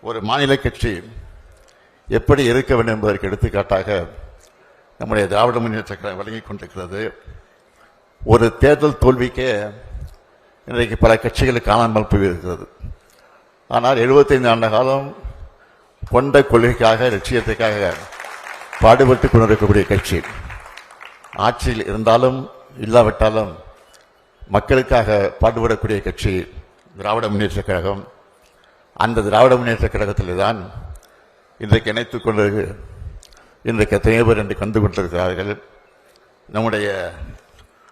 ஒரு மாநில கட்சி எப்படி இருக்க வேண்டும் என்பதற்கு எடுத்துக்காட்டாக நம்முடைய திராவிட முன்னேற்ற கழகம் வழங்கிக் கொண்டிருக்கிறது. ஒரு தேர்தல் தோல்விக்கே இன்றைக்கு பல கட்சிகள் காணாமல் போயிருக்கிறது. ஆனால் 75 ஆண்டு காலம் கொண்ட கொள்கைக்காக லட்சியத்துக்காக பாடுபட்டு கொண்டிருக்கக்கூடிய கட்சி ஆட்சியில் இருந்தாலும் இல்லாவிட்டாலும் மக்களுக்காக பாடுபடக்கூடிய கட்சி திராவிட முன்னேற்ற கழகம். அந்த திராவிட முன்னேற்ற கழகத்தில் தான் இன்றைக்கு இணைத்துக் கொண்டு இன்றைக்கு எத்தனையோ பேர் இன்றைக்கு வந்து கொண்டிருக்கிறார்கள். நம்முடைய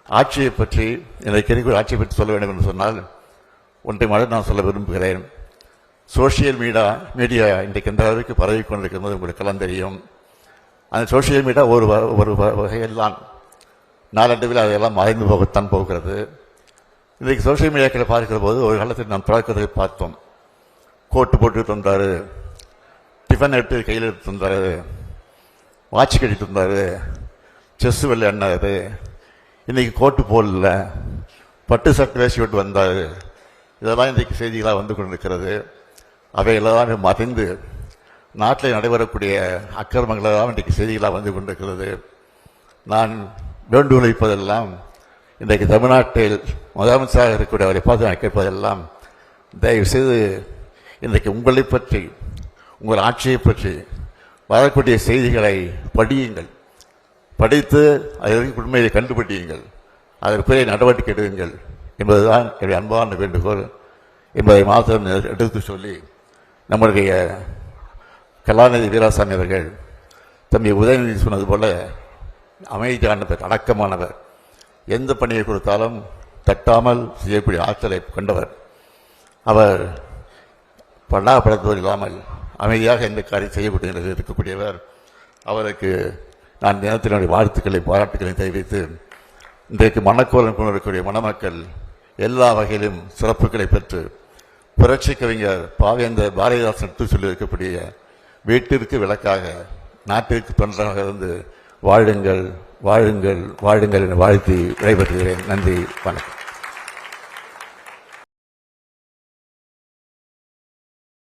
ஆட்சியை பற்றி இன்றைக்கு இருக்கிற ஆட்சியை பற்றி சொல்ல வேண்டும் என்று சொன்னால் ஒன்றை மட்டும் நான் சொல்ல விரும்புகிறேன். சோசியல் மீடியா இன்றைக்கு எந்த அளவுக்கு பரவி கொண்டிருக்கிறது உங்களுக்கெல்லாம் தெரியும். அந்த சோசியல் மீடியா ஒரு வகையெல்லாம் நாளடைவில் அதையெல்லாம் மறைந்து போகத்தான் போகிறது. இன்றைக்கு சோசியல் மீடியாக்களை பார்க்கிற போது ஒரு காலத்தில் நாம் பழக்கத்தை பார்த்தோம். கோட்டு போட்டு தந்தார், டிஃபன் எடுத்து கையில் எடுத்து தந்தார், வாட்ச் கட்டிட்டு தந்தார், செஸ் விளையாடினாரு. இன்றைக்கி கோட்டு போடல, பட்டு சட்டை வேசி விட்டு வந்தார். இதெல்லாம் இன்றைக்கு செய்திகளாக வந்து கொண்டிருக்கிறது. அவைகளெல்லாம் மறைந்து நாட்டில் நடைபெறக்கூடிய அக்கிரமங்களெல்லாம் இன்றைக்கு செய்திகளாக வந்து கொண்டிருக்கிறது. நான் வேண்டுகோள் வைப்பதெல்லாம் இன்றைக்கு தமிழ்நாட்டில் முதலமைச்சராக இருக்கக்கூடிய அவரை பார்த்து நான் கேட்பதெல்லாம், தயவுசெய்து இன்றைக்கு உங்களை பற்றி உங்கள் ஆட்சியை பற்றி வரக்கூடிய செய்திகளை படியுங்கள். படித்து அதற்கு உண்மையை கண்டுபிடியுங்கள், அதற்குரிய நடவடிக்கை எடுங்கள் என்பதுதான் என்னுடைய அன்பான வேண்டுகோள் என்பதை மாத்திரம் எடுத்து சொல்லி, நம்முடைய கலாநிதி வீராசாமி அவர்கள் தம்பி உதயநிதி சொன்னது போல அமைதியானவர், அடக்கமானவர், எந்த பணியை கொடுத்தாலும் தட்டாமல் செய்யக்கூடிய ஆற்றலை கொண்டவர். அவர் படாப்படுத்துவது இல்லாமல் அமைதியாக எந்த காரியம் செய்யக்கூடிய இருக்கக்கூடியவர். அவருக்கு நான் தினத்தினுடைய வாழ்த்துக்களை பாராட்டுக்களை தெரிவித்து, இன்றைக்கு மனக்கோலம் கொண்டிருக்கக்கூடிய மணமக்கள் எல்லா வகையிலும் சிறப்புகளை பெற்று புரட்சி கவிஞர் பாவேந்தர் பாரதிதாசன் எடுத்து சொல்லியிருக்கக்கூடிய வீட்டிற்கு விளக்காக நாட்டிற்கு தொண்டராக இருந்து வாழுங்கள் வாழுங்கள் வாழுங்கள் என வாழ்த்தி விடைபெறுகிறேன். நன்றி, வணக்கம்.